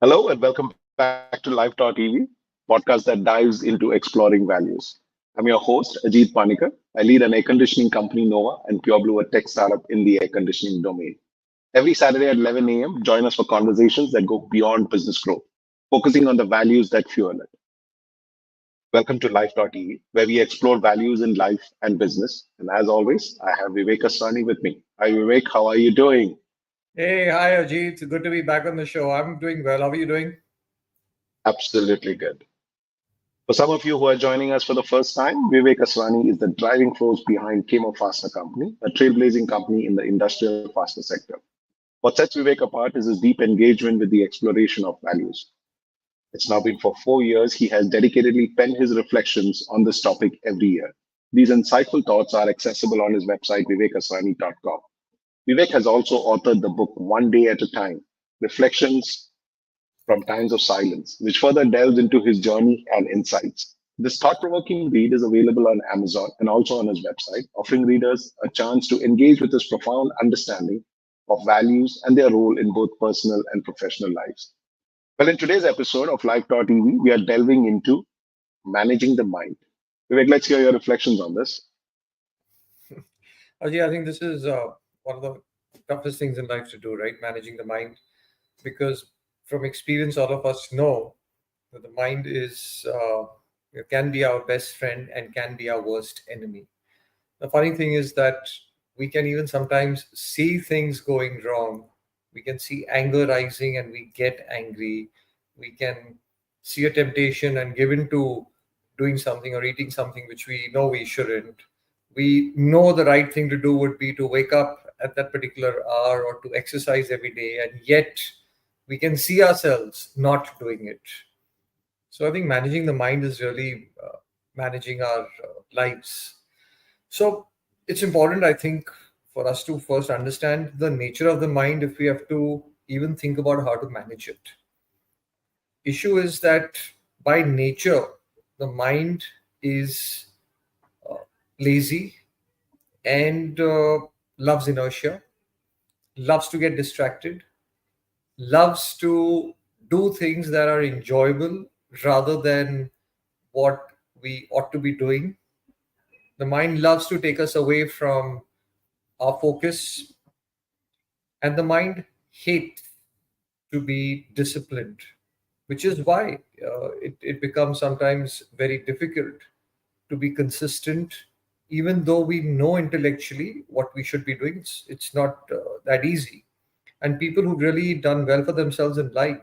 Hello and welcome back to Life.ev, podcast that dives into exploring values. I'm your host, Ajit Panicker. I lead an air conditioning company, Nova, and Pure Blue, a tech startup in the air conditioning domain. Every Saturday at 11 a.m., join us for conversations that go beyond business growth, focusing on the values that fuel it. Welcome to Life.ev, where we explore values in life and business. And as always, I have Vivek Asrani with me. Hi, Vivek. How are you doing? Hey, hi Ajit. It's good to be back on the show. I'm doing well. How are you doing? Absolutely good. For some of you who are joining us for the first time, Vivek Asrani is the driving force behind Camo Fastener Company, a trailblazing company in the industrial fastener sector. What sets Vivek apart is his deep engagement with the exploration of values. It's now been for 4 years he has dedicatedly penned his reflections on this topic every year. These insightful thoughts are accessible on his website, vivekasrani.com. Vivek has also authored the book One Day at a Time, Reflections from Times of Silence, which further delves into his journey and insights. This thought provoking read is available on Amazon and also on his website, offering readers a chance to engage with his profound understanding of values and their role in both personal and professional lives. Well, in today's episode of Life.ev, we are delving into managing the mind. Vivek, let's hear your reflections on this. Ajit, I think this is one of the toughest things in life to do, right? Managing the mind. Because from experience, all of us know that the mind can be our best friend and can be our worst enemy. The funny thing is that we can even sometimes see things going wrong. We can see anger rising and we get angry. We can see a temptation and give in to doing something or eating something which we know we shouldn't. We know the right thing to do would be to wake up at that particular hour or to exercise every day, and yet we can see ourselves not doing it. So I think managing the mind is really managing our lives. So it's important, I think, for us to first understand the nature of the mind if we have to even think about how to manage it. Issue is that by nature, the mind is uh, lazy and loves inertia, loves to get distracted, loves to do things that are enjoyable rather than what we ought to be doing. The mind loves to take us away from our focus, and the mind hates to be disciplined, which is why it becomes sometimes very difficult to be consistent, even though we know intellectually what we should be doing. It's not that easy. And people who've really done well for themselves in life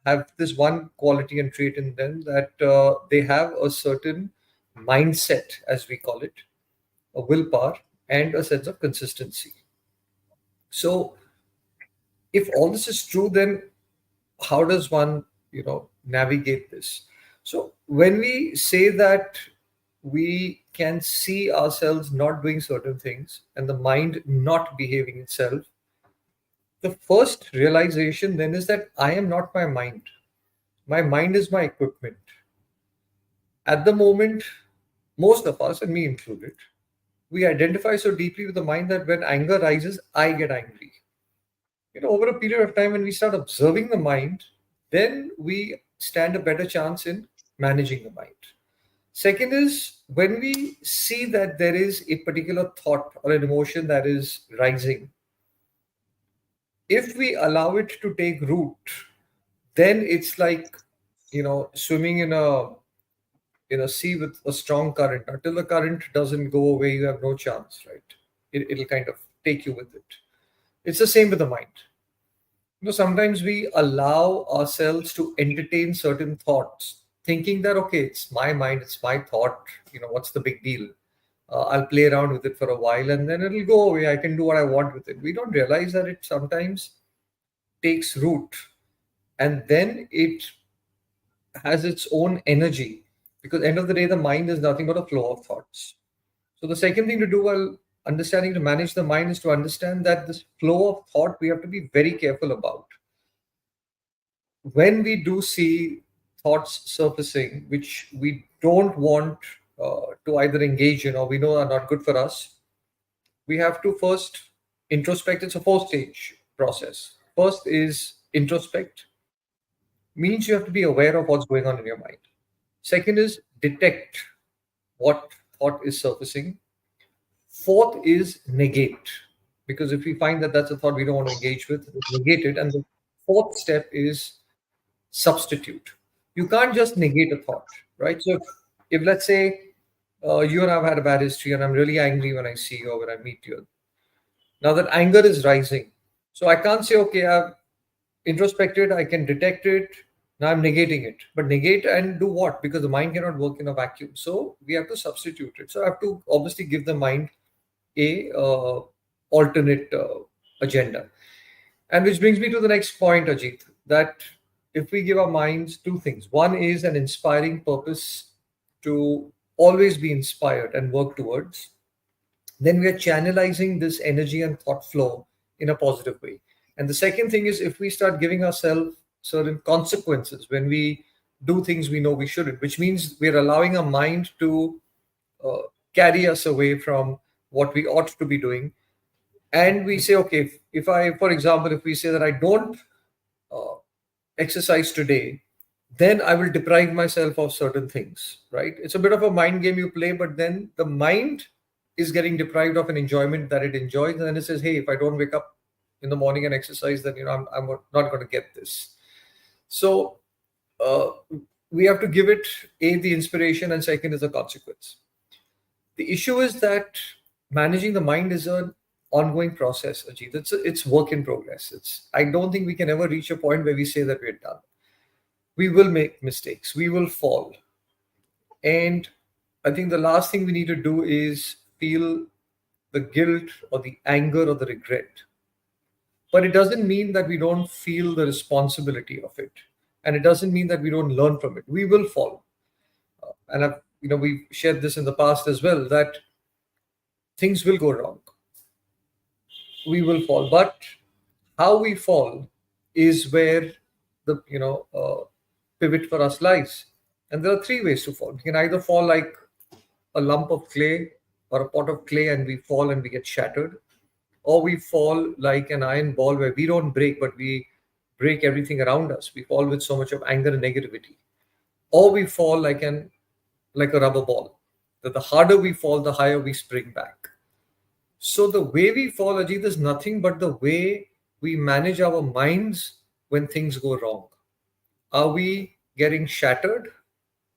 have this one quality and trait in them that they have a certain mindset, as we call it, a willpower, and a sense of consistency. So, if all this is true, then how does one, navigate this? So, when we say that we can see ourselves not doing certain things and the mind not behaving itself, the first realization then is that I am not my mind. My mind is my equipment. At the moment, most of us, and me included, we identify so deeply with the mind that when anger rises, I get angry. Over a period of time, when we start observing the mind, then we stand a better chance in managing the mind. Second is when we see that there is a particular thought or an emotion that is rising, if we allow it to take root, then it's like swimming in a sea with a strong current. Until the current doesn't go away, you have no chance, right? It'll kind of take you with it. It's the same with the mind. Sometimes we allow ourselves to entertain certain thoughts, thinking that, okay, it's my mind, it's my thought, what's the big deal? I'll play around with it for a while and then it'll go away. I can do what I want with it. We don't realize that it sometimes takes root and then it has its own energy, because end of the day the mind is nothing but a flow of thoughts. So the second thing to do while understanding to manage the mind is to understand that this flow of thought we have to be very careful about. When we do see thoughts surfacing which we don't want to either engage in or we know are not good for us, we have to first introspect. It's a four stage process. First is introspect, means you have to be aware of what's going on in your mind. Second is detect what thought is surfacing. Fourth is negate, because if we find that that's a thought we don't want to engage with, negate it. And the fourth step is substitute. You can't just negate a thought, right? So if let's say you and I've had a bad history and I'm really angry when I see you or when I meet you, now that anger is rising. So I can't say, okay, I've introspected, I can detect it, now I'm negating it. But negate and do what? Because the mind cannot work in a vacuum. So we have to substitute it. So I have to obviously give the mind a alternate agenda. And which brings me to the next point, Ajit, that if we give our minds two things, one is an inspiring purpose to always be inspired and work towards, then we are channelizing this energy and thought flow in a positive way. And the second thing is if we start giving ourselves certain consequences when we do things we know we shouldn't, which means we're allowing our mind to uh, carry us away from what we ought to be doing. And we say, okay, if I, for example, if we say that I don't uh, exercise today, then I will deprive myself of certain things, right? It's a bit of a mind game you play, but then the mind is getting deprived of an enjoyment that it enjoys. And then it says, hey, if I don't wake up in the morning and exercise, then, I'm not going to get this. So uh, we have to give it, A, the inspiration, and second is the consequence. The issue is that managing the mind is an ongoing process, Ajit. It's work in progress. I don't think we can ever reach a point where we say that we're done. We will make mistakes. We will fall. And I think the last thing we need to do is feel the guilt or the anger or the regret. But it doesn't mean that we don't feel the responsibility of it. And it doesn't mean that we don't learn from it. We will fall. And we've shared this in the past as well, that things will go wrong. We will fall. But how we fall is where the pivot for us lies. And there are three ways to fall. You can either fall like a lump of clay or a pot of clay and we fall and we get shattered, or we fall like an iron ball where we don't break but we break everything around us. We fall with so much of anger and negativity, or we fall like a rubber ball, that the harder we fall, the higher we spring back. So the way we fall, Ajit, is nothing but the way we manage our minds when things go wrong. Are we getting shattered?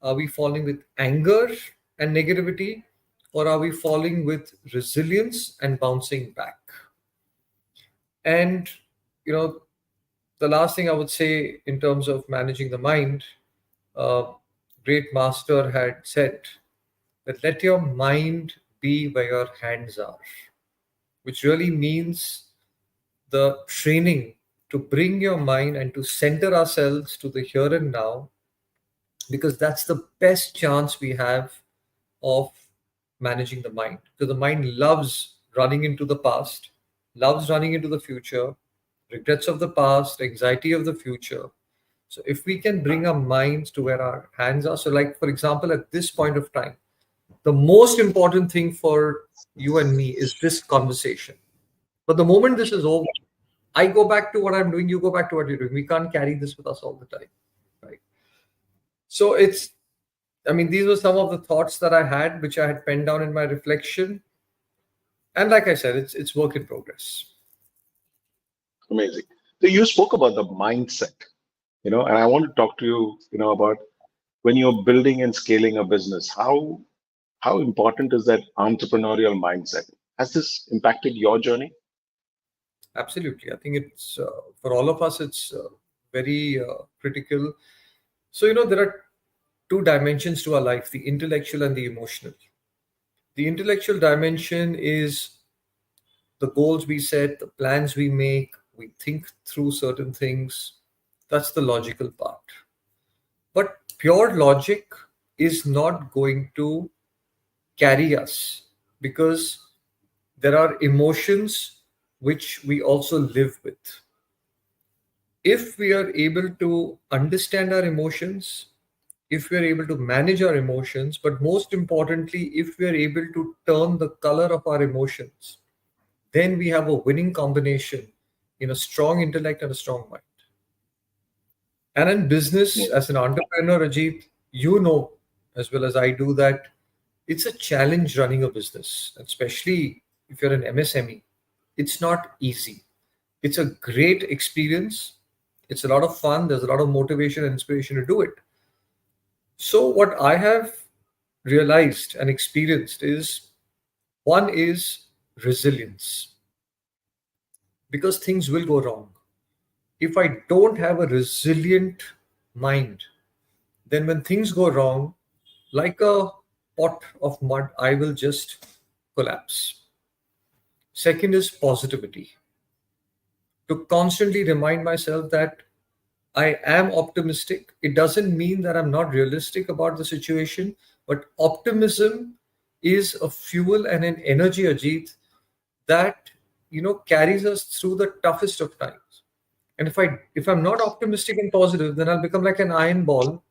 Are we falling with anger and negativity? Or are we falling with resilience and bouncing back? And, you know, the last thing I would say in terms of managing the mind, uh, great master had said that let your mind be where your hands are, which really means the training to bring your mind and to center ourselves to the here and now, because that's the best chance we have of managing the mind. Because the mind loves running into the past, loves running into the future, regrets of the past, anxiety of the future. So if we can bring our minds to where our hands are, so like for example, at this point of time, the most important thing for you and me is this conversation. But the moment this is over, I go back to what I'm doing, you go back to what you're doing. We can't carry this with us all the time, right? So I mean, these were some of the thoughts that I had, which I had penned down in my reflection. And like I said, it's work in progress. Amazing. So you spoke about the mindset, and I want to talk to you, about when you're building and scaling a business, how important is that entrepreneurial mindset? Has this impacted your journey? Absolutely. I think it's for all of us, it's very critical. So, there are two dimensions to our life, the intellectual and the emotional. The intellectual dimension is the goals we set, the plans we make, we think through certain things. That's the logical part. But pure logic is not going to carry us, because there are emotions which we also live with. If we are able to understand our emotions, if we are able to manage our emotions, but most importantly, if we are able to turn the color of our emotions, then we have a winning combination in a strong intellect and a strong mind. And in business, Yeah. as an entrepreneur, Ajit, you know as well as I do that it's a challenge running a business, especially if you're an MSME. It's not easy. It's a great experience. It's a lot of fun. There's a lot of motivation and inspiration to do it. So, what I have realized and experienced is one is resilience because things will go wrong. If I don't have a resilient mind, then when things go wrong, like a pot of mud, I will just collapse. Second is positivity. To constantly remind myself that I am optimistic. It doesn't mean that I'm not realistic about the situation, but optimism is a fuel and an energy, Ajit, that carries us through the toughest of times. And if I'm not optimistic and positive, then I'll become like an iron ball,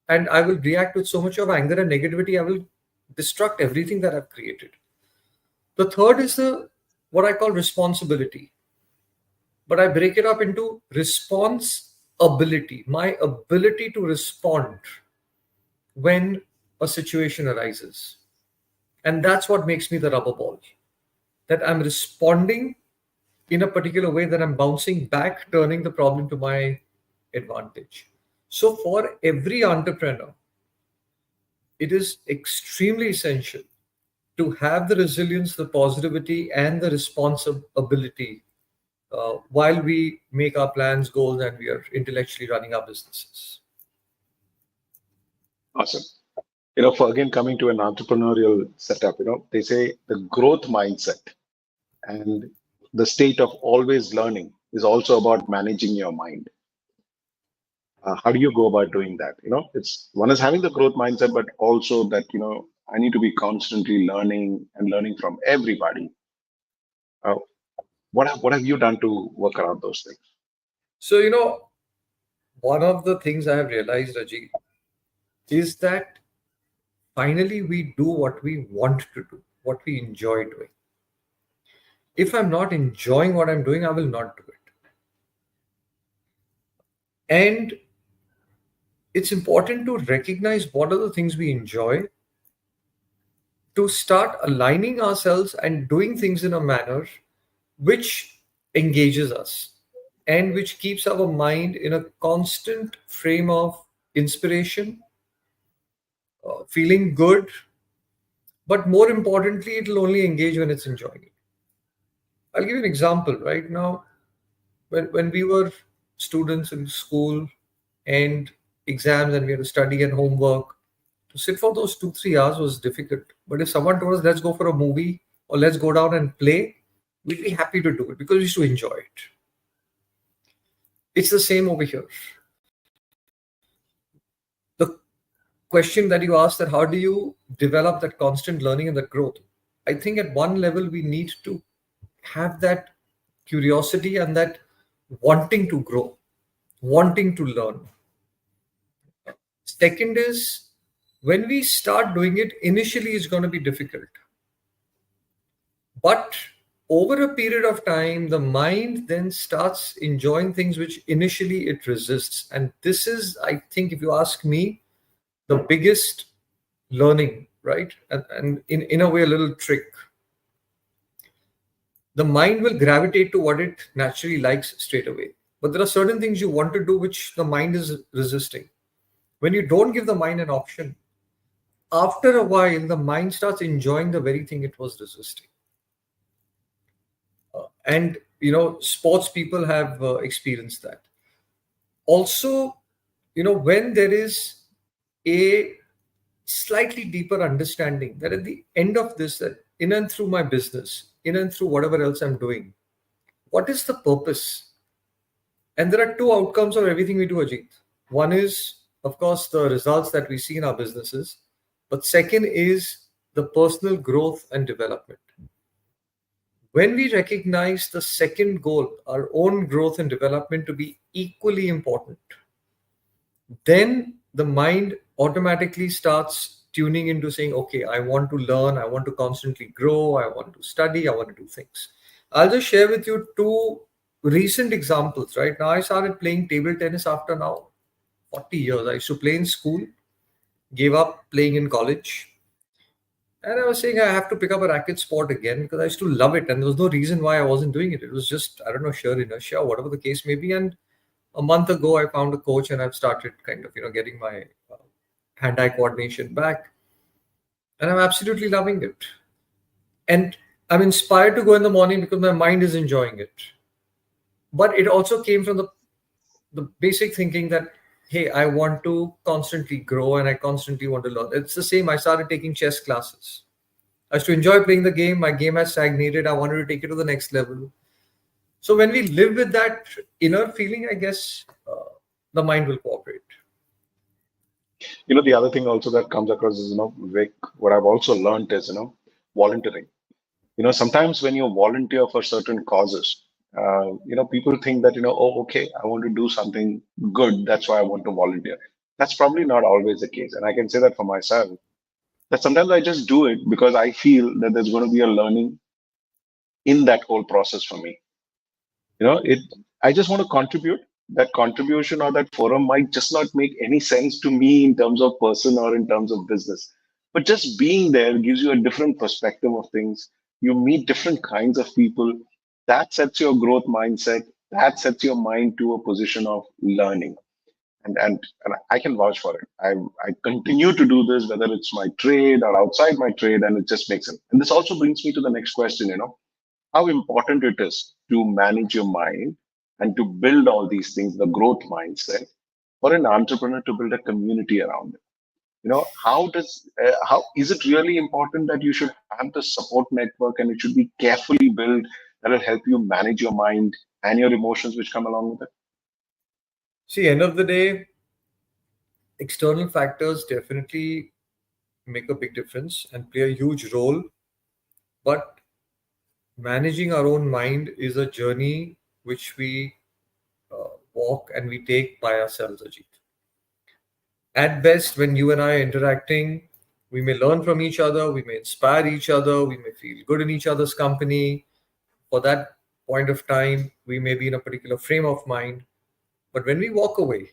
and I will react with so much of anger and negativity. I will destruct everything that I've created. The third is the what I call responsibility, but I break it up into response ability, my ability to respond when a situation arises. And that's what makes me the rubber ball, that I'm responding in a particular way, that I'm bouncing back, turning the problem to my advantage. So, for every entrepreneur, it is extremely essential to have the resilience, the positivity, and the responsibility while we make our plans, goals, and we are intellectually running our businesses. Awesome. For again coming to an entrepreneurial setup, they say the growth mindset and the state of always learning is also about managing your mind. How do you go about doing that? It's one is having the growth mindset, but also that, I need to be constantly learning and learning from everybody. Uh, what have you done to work around those things? So, one of the things I have realized, Ajit, is that finally we do what we want to do, what we enjoy doing. If I'm not enjoying what I'm doing, I will not do it. And it's important to recognize what are the things we enjoy, to start aligning ourselves and doing things in a manner which engages us and which keeps our mind in a constant frame of inspiration, feeling good, but more importantly, it'll only engage when it's enjoying it. I'll give you an example right now. When we were students in school and exams and we had to study and homework, to sit for those 2 3 hours was difficult. But if someone told us, let's go for a movie or let's go down and play, we'd be happy to do it because we used to enjoy it. It's the same over here. The question that you asked, that how do you develop that constant learning and that growth? I think at one level we need to have that curiosity and that wanting to grow, wanting to learn. Second is, when we start doing it, initially it's going to be difficult. But over a period of time, the mind then starts enjoying things which initially it resists. And this is, I think, if you ask me, the biggest learning, right? And in a way, a little trick. The mind will gravitate to what it naturally likes straight away. But there are certain things you want to do which the mind is resisting. When you don't give the mind an option, after a while, the mind starts enjoying the very thing it was resisting. And, sports people have experienced that. Also, when there is a slightly deeper understanding that at the end of this, that in and through my business, in and through whatever else I'm doing, what is the purpose? And there are two outcomes of everything we do, Ajit. One is, of course, the results that we see in our businesses. But second is the personal growth and development. When we recognize the second goal, our own growth and development, to be equally important, then the mind automatically starts tuning into saying, okay, I want to learn, I want to constantly grow, I want to study, I want to do things. I'll just share with you two recent examples. Right now, I started playing table tennis after now 40 years. I used to play in school, gave up playing in college. And I was saying I have to pick up a racket sport again because I used to love it. And there was no reason why I wasn't doing it. It was just, I don't know, sheer inertia or whatever the case may be. And a month ago, I found a coach and I've started kind of, getting my hand-eye coordination back. And I'm absolutely loving it. And I'm inspired to go in the morning because my mind is enjoying it. But it also came from the basic thinking that, hey, I want to constantly grow and I constantly want to learn. It's the same. I started taking chess classes. I used to enjoy playing the game. My game has stagnated. I wanted to take it to the next level. So when we live with that inner feeling, I guess the mind will cooperate. The other thing also that comes across is, Vic, what I've also learned is, volunteering. Sometimes when you volunteer for certain causes, people think that, oh, okay, I want to do something good. That's why I want to volunteer. That's probably not always the case. And I can say that for myself, that sometimes I just do it because I feel that there's going to be a learning in that whole process for me. It, I just want to contribute. That contribution or that forum might just not make any sense to me in terms of person or in terms of business, but just being there gives you a different perspective of things. You meet different kinds of people. That sets your growth mindset. That sets your mind to a position of learning. And I can vouch for it. I continue to do this, whether it's my trade or outside my trade, and it just makes sense. And this also brings me to the next question, how important it is to manage your mind and to build all these things, the growth mindset, for an entrepreneur to build a community around it. How is it really important that you should have the support network and it should be carefully built that will help you manage your mind and your emotions which come along with it? See, end of the day, external factors definitely make a big difference and play a huge role. But managing our own mind is a journey which we walk and we take by ourselves, Ajit. At best, when you and I are interacting, we may learn from each other, we may inspire each other, we may feel good in each other's company. For that point of time, we may be in a particular frame of mind. But when we walk away,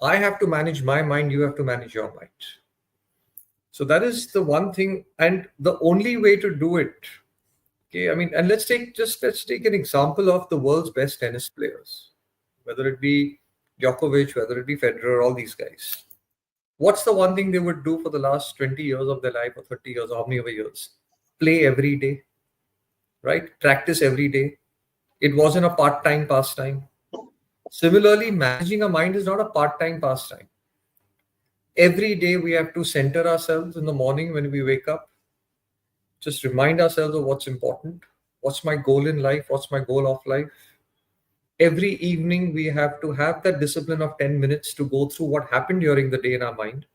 I have to manage my mind, you have to manage your mind. So that is the one thing, and the only way to do it. Okay, I mean, and let's take an example of the world's best tennis players, whether it be Djokovic, whether it be Federer, all these guys. What's the one thing they would do for the last 20 years of their life or 30 years, or how many other years? Play every day, right? Practice every day. It wasn't a part-time pastime. Similarly, managing a mind is not a part-time pastime. Every day we have to center ourselves in the morning when we wake up. Just remind ourselves of what's important. What's my goal in life? What's my goal of life? Every evening we have to have that discipline of 10 minutes to go through what happened during the day in our mind.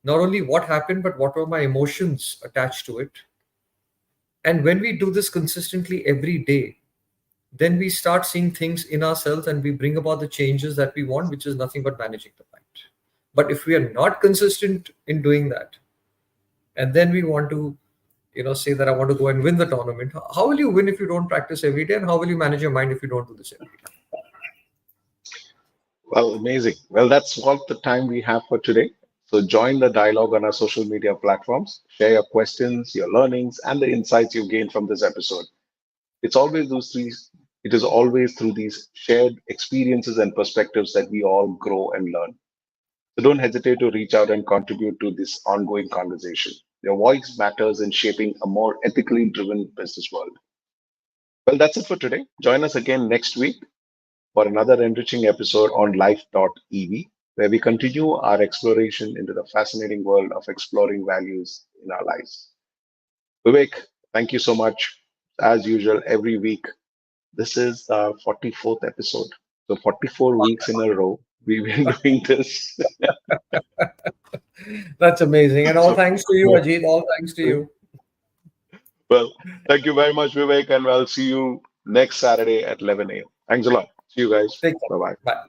Not only what happened, but what were my emotions attached to it. And when we do this consistently every day, then we start seeing things in ourselves and we bring about the changes that we want, which is nothing but managing the mind. But if we are not consistent in doing that, and then we want to, say that I want to go and win the tournament, how will you win if you don't practice every day? And how will you manage your mind if you don't do this every day? Well, amazing. Well, that's all the time we have for today. So join the dialogue on our social media platforms. Share your questions, your learnings, and the insights you've gained from this episode. It's always those three. It is always through these shared experiences and perspectives that we all grow and learn. So don't hesitate to reach out and contribute to this ongoing conversation. Your voice matters in shaping a more ethically driven business world. Well, that's it for today. Join us again next week for another enriching episode on Life.ev, where we continue our exploration into the fascinating world of exploring values in our lives. Vivek, thank you so much. As usual, every week, this is our 44th episode. So 44 weeks in a row, we've been doing this. That's amazing. And all So, thanks to you, Ajit. All thanks to you. well, thank you very much, Vivek, and I'll see you next Saturday at 11 a.m. Thanks a lot. See you guys. Take care. Bye bye. Bye.